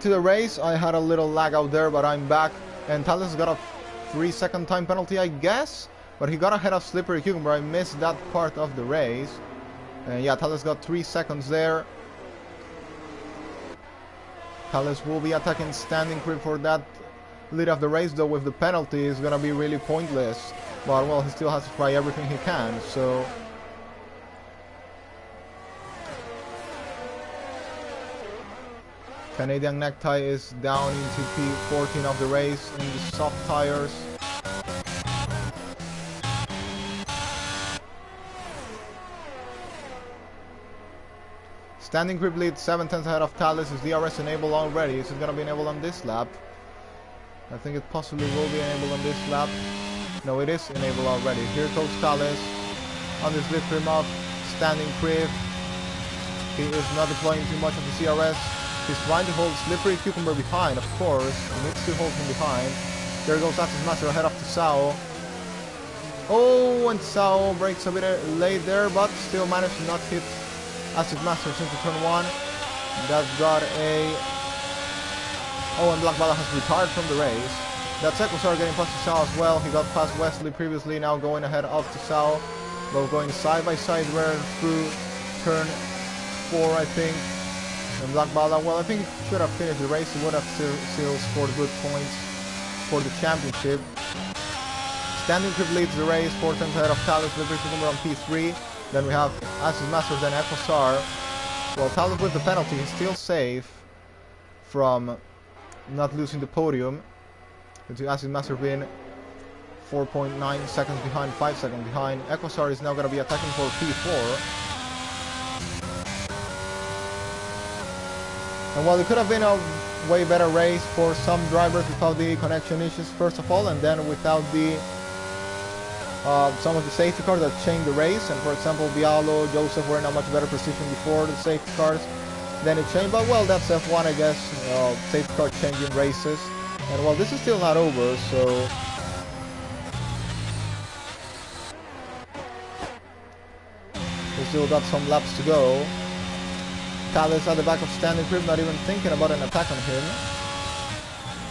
to the race. I had a little lag out there, but I'm back. And Thales got a 3-second time penalty, I guess. But he got ahead of Slippery Cucumber. I missed that part of the race. And yeah, Thales got 3 seconds there. Thales will be attacking Standing Crib for that lead of the race, though with the penalty is gonna be really pointless. But well, he still has to try everything he can, so... Canadian Necktie is down into P14 of the race in the soft tires. Standing Crib leads 7/10 ahead of Thales. Is DRS enabled already? Is it going to be enabled on this lap? I think it possibly will be enabled on this lap. No, it is enabled already. Here goes Thales on this lift trim of Standing Crib. He is not deploying too much of the CRS. He's trying to hold Slippery Cucumber behind, of course. He needs to hold him behind. There goes Axis Master ahead of Tsao. Oh, and Tsao breaks a bit late there, but still managed to not hit Axis Master into turn 1. That got a... Oh, and Black Bala has retired from the race. That's Equusar getting past Tsao as well. He got past Wesley previously, now going ahead of Tsao. Both going side by side there through turn 4, I think. And Black Bala, well, I think he should have finished the race. He would have still scored good points for the championship. Standing Crib leads the race, 4/10 ahead of Thales, Slippery Cucumber on P3. Then we have Axis Master, then Equusar. Well, Thales with the penalty is still safe from not losing the podium. To Axis Master being 4.9 seconds behind, 5 seconds behind. Equusar is now going to be attacking for P4. And while it could have been a way better race for some drivers without the connection issues first of all, and then without the some of the safety cars that changed the race, and for example Bialo, Joseph were in a much better position before the safety cars, then it changed. But well, that's F1, I guess, safety car changing races. And well, this is still not over, so we still got some laps to go. Thales at the back of Standing Crib, not even thinking about an attack on him.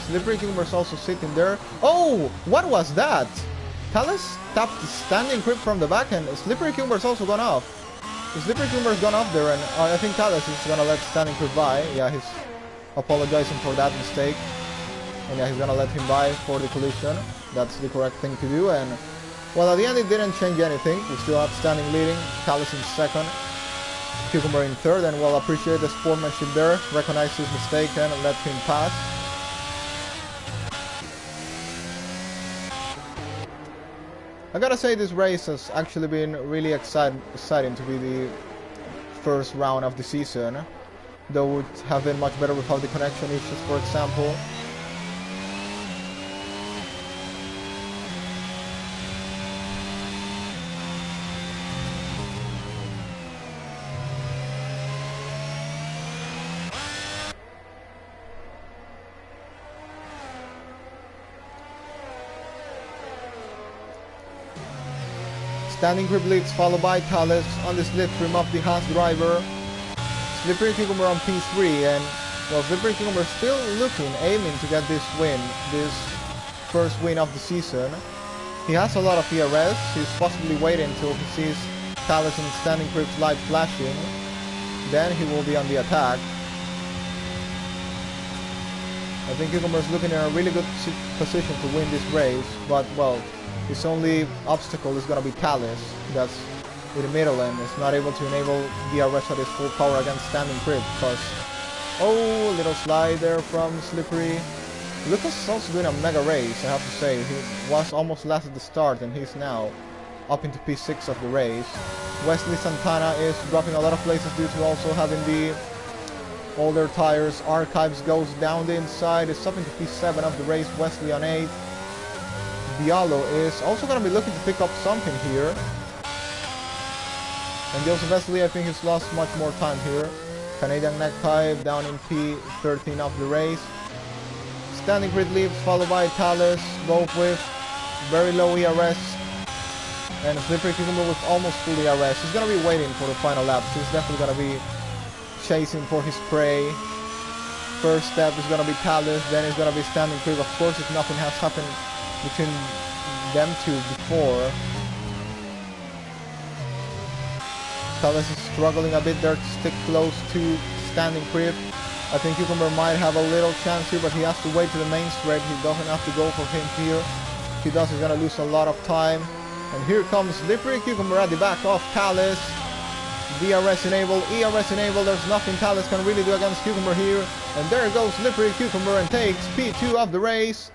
Slippery Cucumber's also sitting there. Oh, what was that? Thales tapped the Standing Crib from the back, and Slippery Cucumber's also gone off. The Slippery Cucumber's gone off there, and I think Thales is gonna let Standing Crib by. Yeah, he's apologizing for that mistake. And yeah, he's gonna let him by for the collision. That's the correct thing to do. And well, at the end it didn't change anything. We still have Standing leading, Thales in second, Cucumber in third, and well, appreciate the sportsmanship there. Recognize his mistake and let him pass. I gotta say, this race has actually been really exciting to be the first round of the season. Though it would have been much better without the connection issues, for example. Standing Crib leads, followed by Thales on the slip trim of the Haas driver. Slippery Cucumber on P3, and well, Slippery Cucumber still looking, aiming to get this win, this first win of the season. He has a lot of ERS. He's possibly waiting until he sees Thales and Standing Crib's light flashing. Then he will be on the attack. I think Cucumber's looking in a really good position to win this race, but well, his only obstacle is going to be Thales. That's in the middle and is not able to enable DRS at his full power against Standing Crib because... Oh, little slide there from Slippery. Lucas is also doing a mega race, I have to say. He was almost last at the start and he's now up into P6 of the race. Wesley Santana is dropping a lot of places due to also having the older tires. Archives goes down the inside, is up into P7 of the race. Wesley on 8. Bialo is also going to be looking to pick up something here. And Joseph Wesley, I think he's lost much more time here. Canadian Necktie down in P13 of the race. Standing Crib leaves, followed by Thales, both with very low ERS. And Slippery Cucumber with almost full ERS. He's going to be waiting for the final laps. He's definitely going to be chasing for his prey. First step is gonna be Talus, then it's gonna be Standing Crib. Of course, if nothing has happened between them two before. Talus is struggling a bit there to stick close to Standing Crib. I think Cucumber might have a little chance here, but he has to wait to the main straight. He doesn't have to go for him here. If he does, he's gonna lose a lot of time. And here comes Slippery Cucumber at the back of Talus. DRS enable, ERS enable. There's nothing Talus can really do against Cucumber here. And there goes Slippery Cucumber and takes P2 of the race.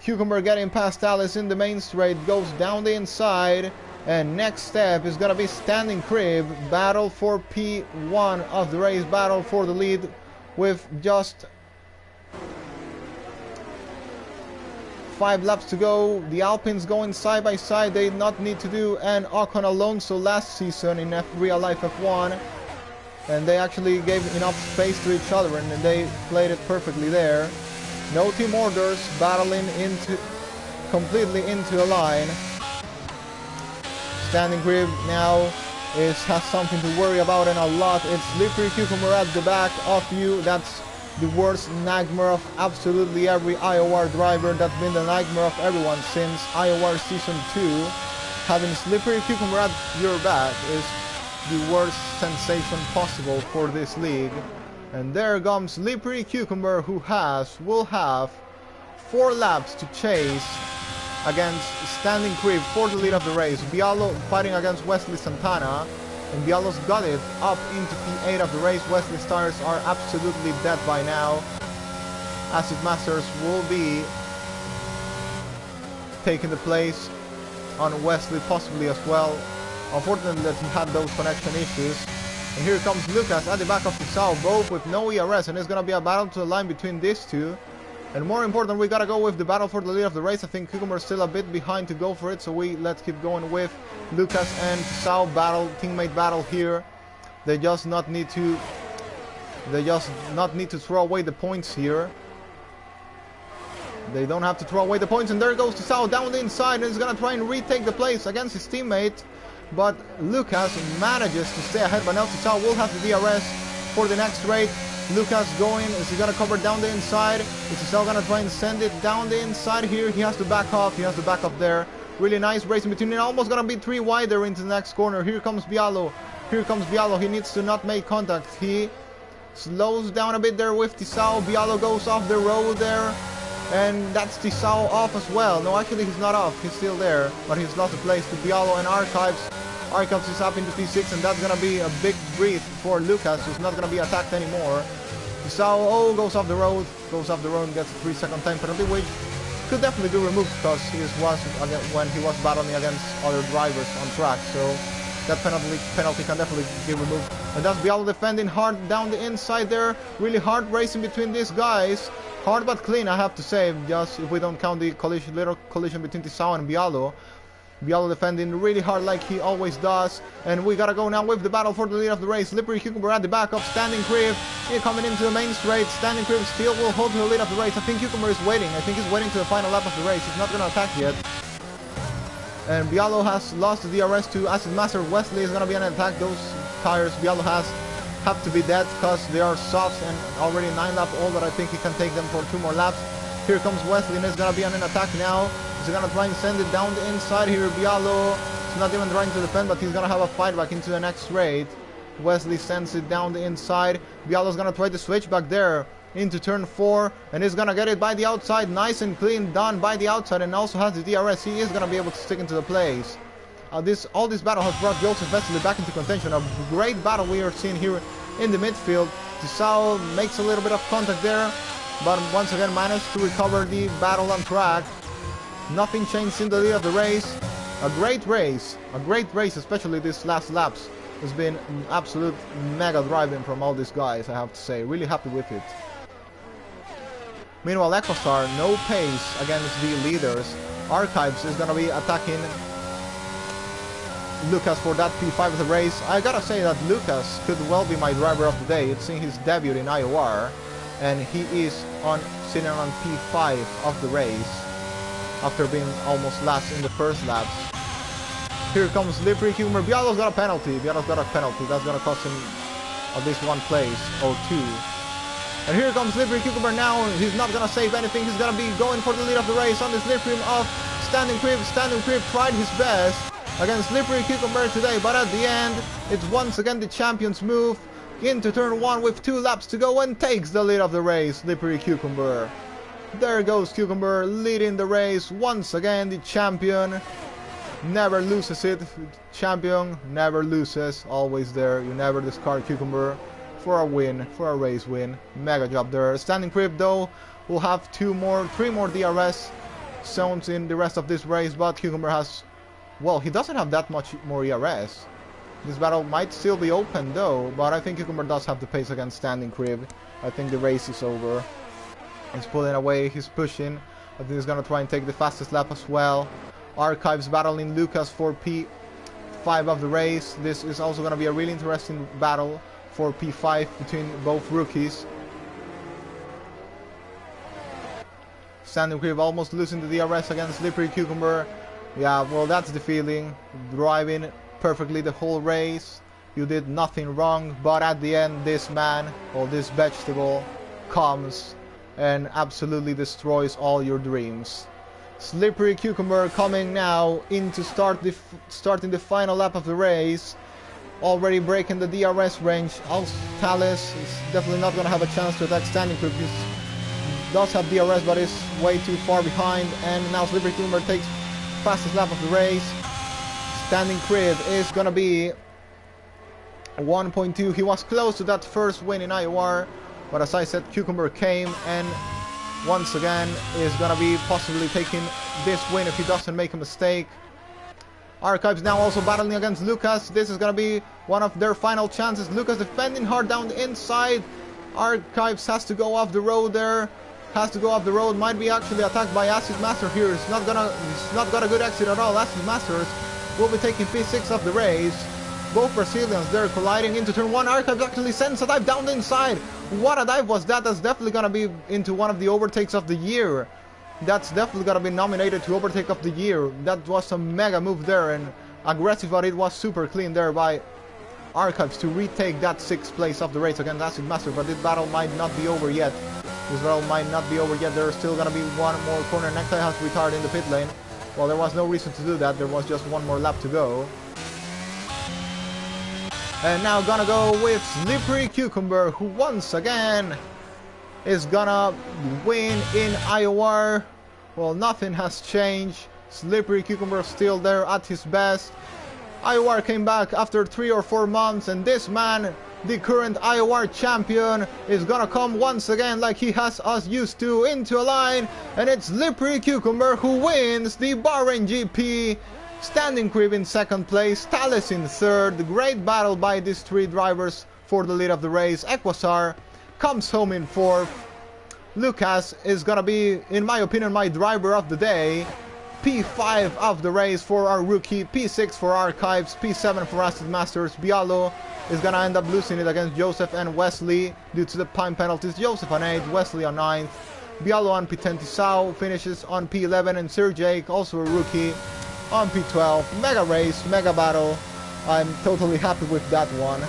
Cucumber getting past Talus in the main straight, goes down the inside. And next step is gonna be Standing Crib. Battle for P1 of the race, battle for the lead with just 5 laps to go. The Alpines going side by side. They did not need to do an Ocon Alonso last season in real life F1, and they actually gave enough space to each other, and they played it perfectly there. No team orders, battling into completely into a line. Standing Crib now has something to worry about, and a lot. It's Slippery Cucumber at the back of you. That's the worst nightmare of absolutely every IOR driver. That's been the nightmare of everyone since IOR Season 2. Having Slippery Cucumber at your back is the worst sensation possible for this league. And there comes Slippery Cucumber, who will have 4 laps to chase against Standing Crib for the lead of the race. Bialo fighting against Wesley Santana, and Bialo's got it up into P8 of the race. Wesley's tires are absolutely dead by now. Acid Masters will be taking the place on Wesley possibly as well. Unfortunately that he had those connection issues. And here comes Lucas at the back of Tisao, both with no ERS, and it's gonna be a battle to the line between these two. And more important, we gotta go with the battle for the lead of the race. I think Cucumber's still a bit behind to go for it, so let's keep going with Lucas and Tisao battle, teammate battle here. They just not need to throw away the points here. They don't have to throw away the points, and there goes Tisao down the inside, and he's gonna try and retake the place against his teammate. But Lucas manages to stay ahead, but now Tisao will have the DRS for the next race. Lucas going, is he gonna cover down the inside? Is Tisao gonna try and send it down the inside here? He has to back off, there. Really nice racing between it, almost gonna be 3 wider into the next corner. Here comes Bialo, he needs to not make contact. He slows down a bit there with Tisao. Bialo goes off the road there, and that's Tisao off as well. No, actually he's not off, he's still there, but he's lost the place to Bialo and Archives. Archives is up into P6, and that's gonna be a big breath for Lucas, who's not gonna be attacked anymore. Tisao goes off the road, and gets a 3-second time penalty, which could definitely be removed because when he was battling against other drivers on track. So that penalty can definitely be removed. And that's Bialo defending hard down the inside there. Really hard racing between these guys. Hard but clean, I have to say, just if we don't count the little collision between Tisao and Bialo. Bialo defending really hard like he always does. And we gotta go now with the battle for the lead of the race. Slippery Cucumber at the back of Standing Crib. Here coming into the main straight. Standing Crib still will hold the lead of the race. I think Cucumber is waiting. I think he's waiting to the final lap of the race. He's not gonna attack yet. And Bialo has lost the DRS to Acid Master. Wesley is gonna be an attack. Those tires Bialo have to be dead because they are soft and already 9 laps old, but I think he can take them for 2 more laps. Here comes Wesley, and it's gonna be an attack now. He's gonna try and send it down the inside here. Bialo is not even trying to defend, but he's gonna have a fight back into the next straight. Wesley sends it down the inside. Bialo's gonna try to switch back there into turn 4, and he's gonna get it by the outside. Nice and clean done by the outside, and also has the DRS. He is gonna be able to stick into the place. All this battle has brought Joseph Wesley back into contention. A great battle we are seeing here in the midfield. Tisao makes a little bit of contact there, but once again managed to recover the battle on track. Nothing changed in the lead of the race. A great race, especially these last laps. Has been absolute mega driving from all these guys, I have to say. Really happy with it. Meanwhile, Ecostar, no pace against the leaders. Archives is gonna be attacking Lucas for that P5 of the race. I gotta say that Lucas could well be my driver of the day. It's in his debut in IOR, and he is sitting on P5 of the race after being almost last in the first laps. Here comes Slippery Cucumber. Bialo's got a penalty. That's gonna cost him at least 1 place or 2. And here comes Slippery Cucumber now. He's not gonna save anything. He's gonna be going for the lead of the race on the slipstream of Standing Crib. Standing Crib tried his best against Slippery Cucumber today, but at the end, it's once again the champion's move into turn 1 with 2 laps to go and takes the lead of the race, Slippery Cucumber. There goes Cucumber leading the race once again. The champion never loses it. Champion never loses, always there. You never discard Cucumber for a win, for a race win. Mega job there. Standing Crib though will have 3 more DRS zones in the rest of this race, but Cucumber has, well, he doesn't have that much more ERS. This battle might still be open though, but I think Cucumber does have the pace against Standing Crib. I think the race is over. He's pulling away, he's pushing. I think he's gonna try and take the fastest lap as well. Archives battling Lucas for P5 of the race. This is also gonna be a really interesting battle for P5 between both rookies. Standing Crib almost losing the DRS against Slippery Cucumber. Yeah, well, that's the feeling. Driving perfectly the whole race. You did nothing wrong, but at the end, this man, or this vegetable, comes and absolutely destroys all your dreams. Slippery Cucumber coming now in to starting the final lap of the race. Already breaking the DRS range. Talis is definitely not going to have a chance to attack Standing Crib. He does have DRS, but is way too far behind. And now Slippery Cucumber takes fastest lap of the race. Standing Crib is going to be 1.2. He was close to that first win in IOR, but as I said, Cucumber came and once again is going to be possibly taking this win if he doesn't make a mistake. Archives now also battling against Lucas. This is going to be one of their final chances. Lucas defending hard down the inside. Archives has to go off the road there. Has to go off the road. Might be actually attacked by Acid Master here. He's not got a good exit at all. Acid Masters will be taking P6 of the race. Both Brazilians there colliding into turn 1. Archives actually sends a dive down the inside. What a dive was that? That's definitely going to be into one of the overtakes of the year. That's definitely going to be nominated to overtake of the year. That was a mega move there and aggressive, but it was super clean there by Archives to retake that 6th place of the race against Acid Master. But this battle might not be over yet. This battle might not be over yet. There's still going to be one more corner. Necktie has retired in the pit lane. Well, there was no reason to do that. There was just one more lap to go. And now gonna go with Slippery Cucumber, who once again is gonna win in IOR. Well, nothing has changed. Slippery Cucumber still there at his best. IOR came back after 3 or 4 months, and this man, the current IOR champion, is gonna come once again like he has us used to into a line, and it's Slippery Cucumber who wins the Bahrain GP. Standing Crib in 2nd place, Talis in 3rd. Great battle by these 3 drivers for the lead of the race. Equasar comes home in 4th. Lucas is gonna be, in my opinion, my driver of the day. P5 of the race for our rookie, P6 for Archives, P7 for Acid Masters. Bialo is gonna end up losing it against Joseph and Wesley due to the time penalties. Joseph on 8th, Wesley on 9th. Bialo on P10 Tisao finishes on P11, and Sir Jake, also a rookie, on P12. Mega race, mega battle. I'm totally happy with that one.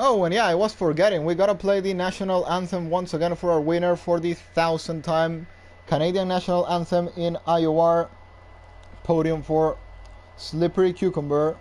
Oh, and yeah, I was forgetting. We gotta play the national anthem once again for our winner for the 1000th time. Canadian national anthem in IOR. Podium for Slippery Cucumber.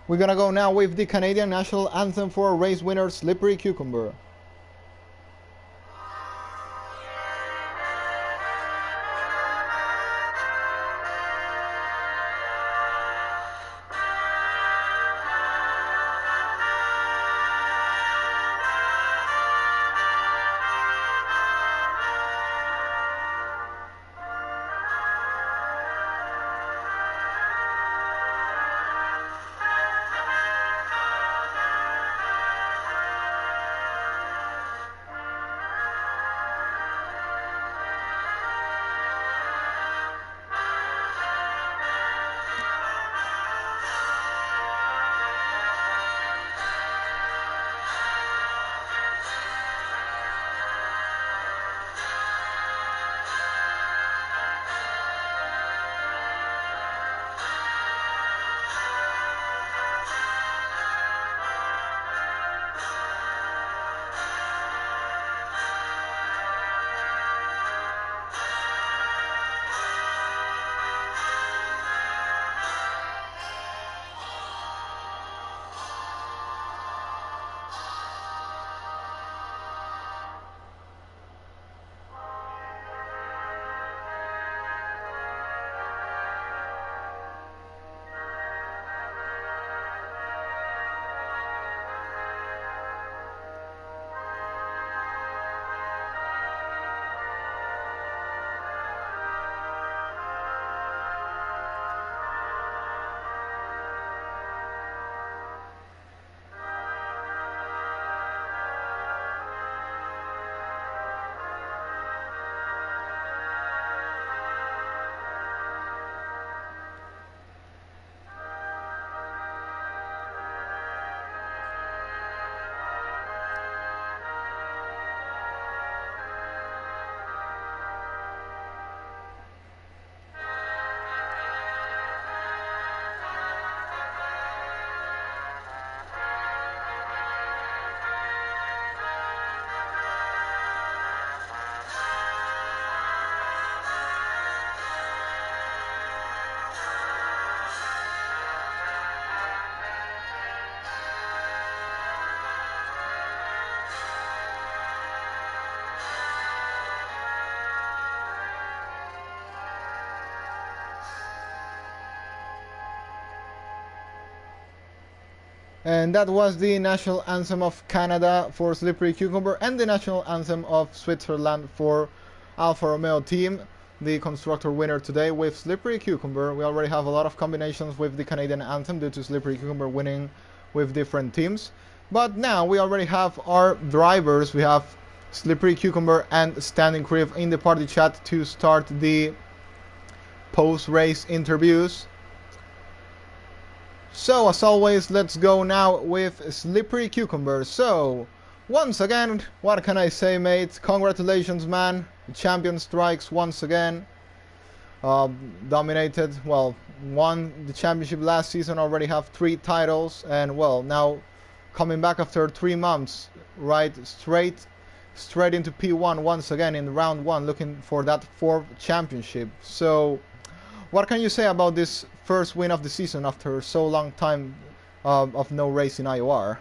We're gonna go now with the Canadian national anthem for race winner Slippery Cucumber. And that was the national anthem of Canada for Slippery Cucumber and the national anthem of Switzerland for Alfa Romeo team, the constructor winner today with Slippery Cucumber. We already have a lot of combinations with the Canadian anthem due to Slippery Cucumber winning with different teams. But now we already have our drivers. We have Slippery Cucumber and Standing Crib in the party chat to start the post-race interviews. So, as always, let's go now with Slippery Cucumber. So, once again, what can I say, mate? Congratulations, man. The champion strikes once again. Dominated, well, won the championship last season, already have 3 titles. And, well, now coming back after 3 months, right, straight into P1 once again in round 1, looking for that 4th championship. So, what can you say about this first win of the season after so long time of no race in IOR?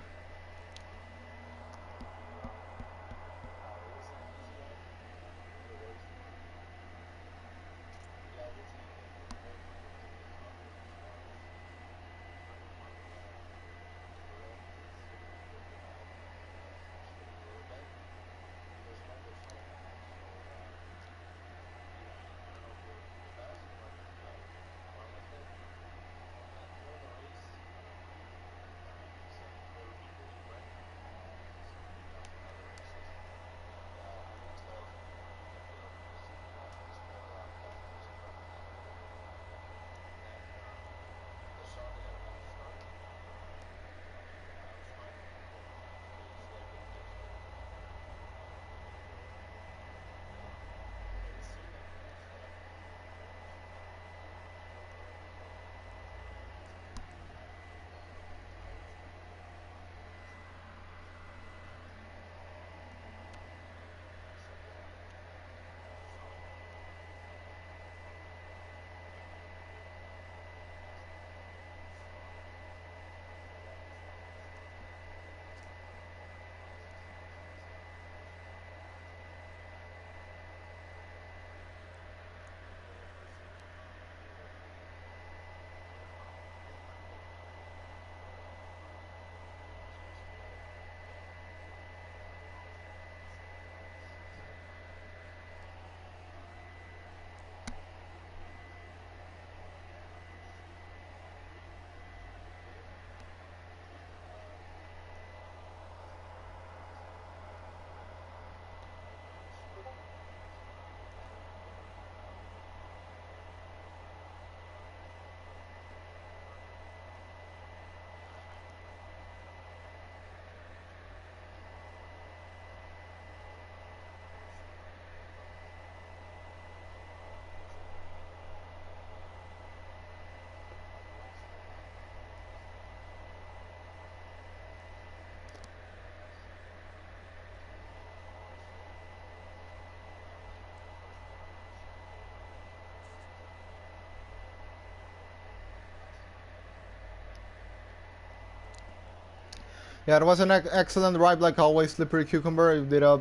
Yeah, it was an excellent ride, like always. Slippery Cucumber, you did a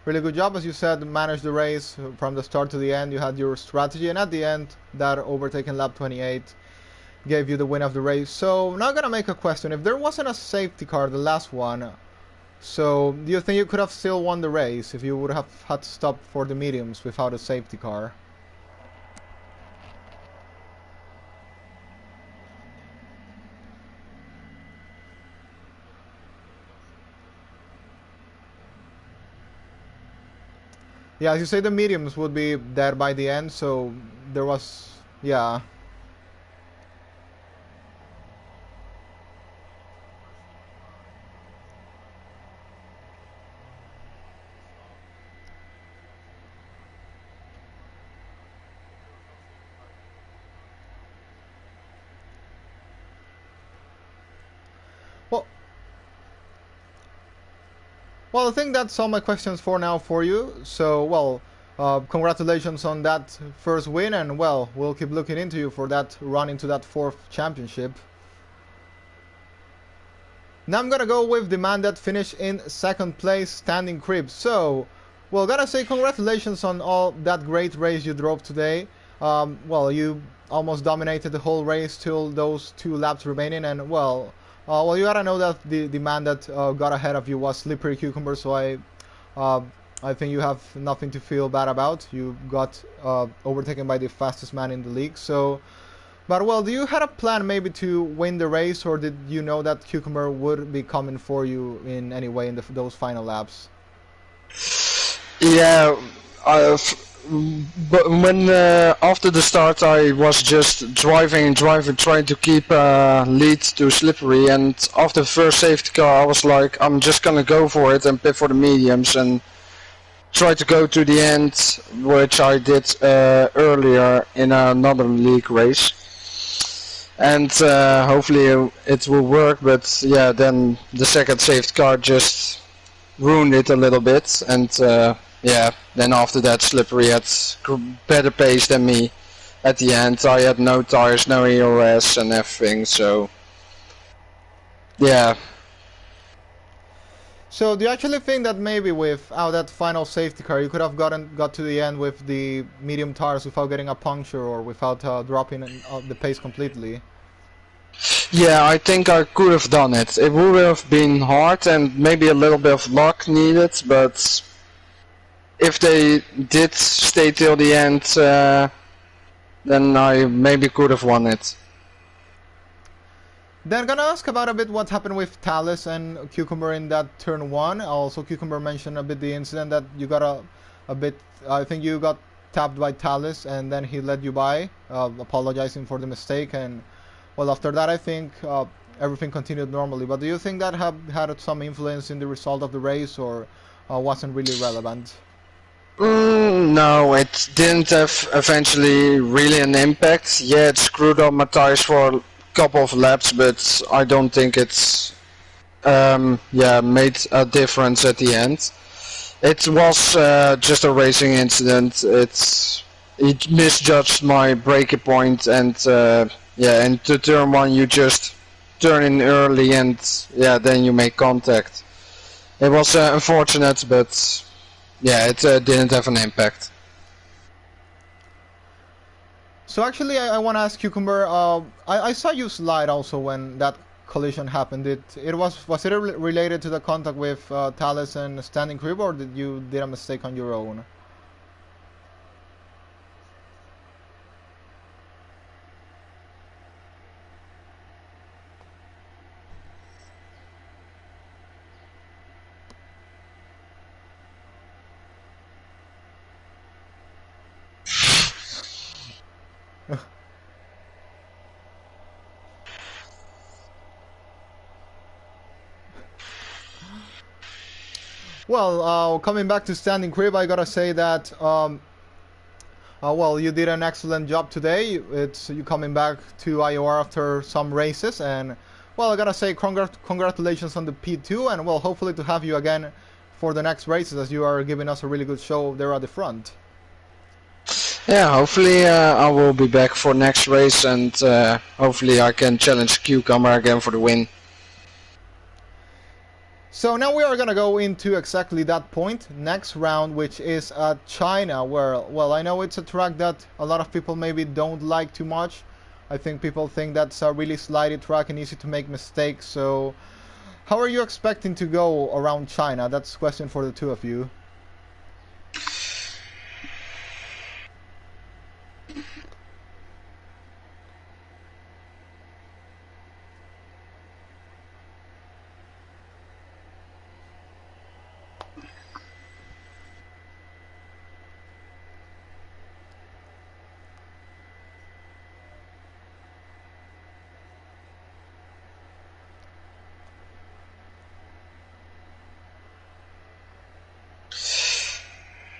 really good job, as you said. Managed the race from the start to the end. You had your strategy, and at the end, that overtaking lap 28 gave you the win of the race. So now I'm gonna make a question: if there wasn't a safety car, the last one, so do you think you could have still won the race if you would have had to stop for the mediums without a safety car? Yeah, as you say, the mediums would be there by the end, so there was, yeah. Well, well, I think that's all my questions for now for you. So, well, congratulations on that first win, and well, we'll keep looking into you for that run into that fourth championship. Now I'm gonna go with the man that finished in second place, standing crib. So, well, gotta say congratulations on all that great race you drove today. Well, you almost dominated the whole race till those 2 laps remaining, and well, you gotta know that the man that got ahead of you was Slippery Cucumber. So uh, I think you have nothing to feel bad about. You got overtaken by the fastest man in the league. So. But well, do you had a plan maybe to win the race, or did you know that Cucumber would be coming for you in any way in those final laps? Yeah, but when after the start I was just driving, trying to keep lead to Slippery, and after the first safety car I was like, I'm just gonna go for it and pit for the mediums and try to go to the end, which I did earlier in another league race. And hopefully it will work, but yeah, then the second safety car just ruined it a little bit, and yeah, then after that Slippery had better pace than me at the end. I had no tires, no EOS and everything, so yeah. So do you actually think that maybe without that final safety car you could have got to the end with the medium tires without getting a puncture or without dropping the pace completely? Yeah, I think I could have done it. It would have been hard and maybe a little bit of luck needed, but if they did stay till the end, then I maybe could have won it. Then gonna ask about a bit what happened with Talus and Cucumber in that turn 1. Also, Cucumber mentioned a bit the incident that you got a bit, I think you got tapped by Talus and then he led you by, apologizing for the mistake, and well, after that I think everything continued normally. But do you think that had some influence in the result of the race, or wasn't really relevant? No, it didn't have eventually really an impact. Yeah, it screwed up my tires for a couple of laps, but I don't think it's yeah, made a difference at the end. It was just a racing incident. It misjudged my braking point, and yeah, into turn 1 you just turn in early, and yeah, then you make contact. It was unfortunate, but yeah, it didn't have an impact. So actually, I want to ask Cucumber. I saw you slide also when that collision happened. Was it related to the contact with Talus and Standing Crib, or did you did a mistake on your own? Well, coming back to Standing Crib, I gotta say that well, you did an excellent job today. It's you coming back to IOR after some races, and well, I gotta say congratulations on the P2, and well, hopefully to have you again for the next races, as you are giving us a really good show there at the front. Yeah, hopefully I will be back for next race, and hopefully I can challenge Cucumber again for the win. So now we are gonna go into exactly that point, next round, which is at China, where, well, I know it's a track that a lot of people maybe don't like too much. I think people think that's a really slidey track and easy to make mistakes, so how are you expecting to go around China? That's a question for the two of you.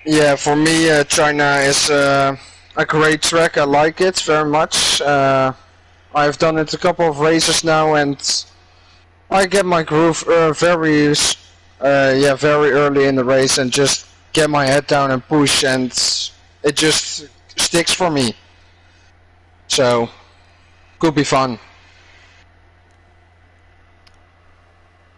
Yeah, for me, China is a great track. I like it very much. I've done it a couple of races now, and I get my groove very early in the race, and just get my head down and push, and it just sticks for me. So, could be fun.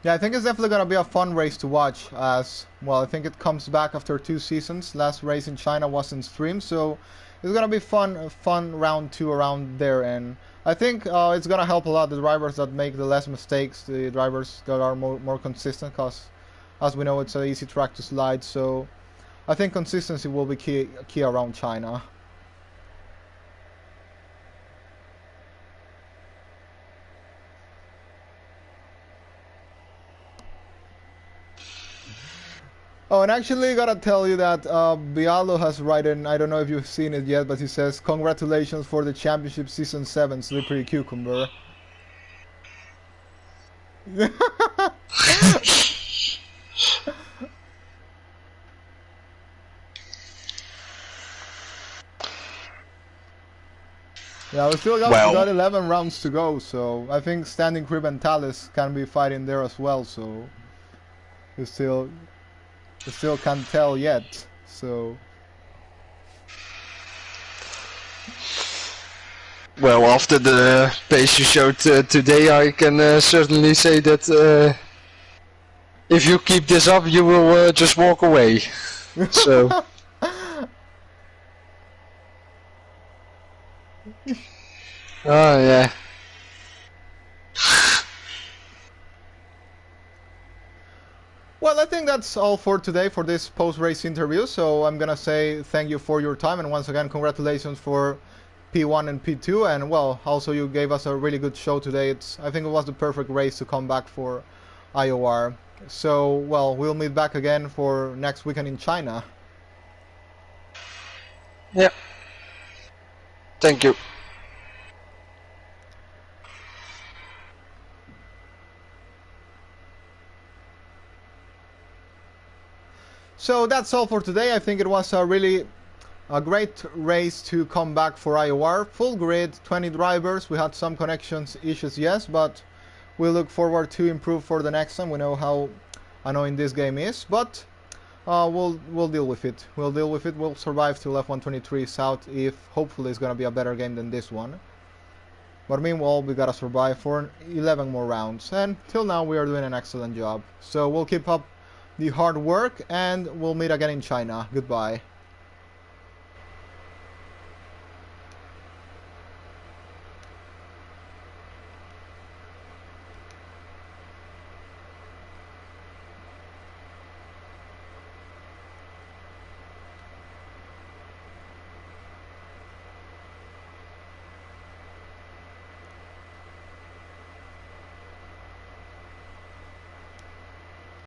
Yeah, I think it's definitely gonna be a fun race to watch, as well. I think it comes back after 2 seasons. Last race in China wasn't streamed, so it's gonna be fun round 2 around there, and I think it's gonna help a lot the drivers that make the less mistakes, the drivers that are more consistent, because as we know it's an easy track to slide. So I think consistency will be key around China. Oh, and actually, gotta tell you that Bialo has written, I don't know if you've seen it yet, but he says, "Congratulations for the championship season 7, Slippery Cucumber." Yeah, we still got 11 rounds to go, so I think Standing Crib and Talus can be fighting there as well, so you still can't tell yet, so... Well, after the pace you showed today, I can certainly say that if you keep this up, you will just walk away. So. Oh, yeah. Well, I think that's all for today for this post-race interview, so I'm gonna say thank you for your time, and once again congratulations for P1 and P2, and well, also you gave us a really good show today. I think it was the perfect race to come back for IOR. So, well, we'll meet back again for next weekend in China. Yeah. Thank you. So that's all for today. I think it was a great race to come back for IOR. Full grid, 20 drivers. We had some connections issues, yes, but we look forward to improve for the next time. We know how annoying this game is, but we'll deal with it. We'll deal with it. We'll survive till F123 South, if hopefully it's gonna be a better game than this one. But meanwhile, we gotta survive for 11 more rounds, and till now we are doing an excellent job. So we'll keep up the hard work, and we'll meet again in China. Goodbye.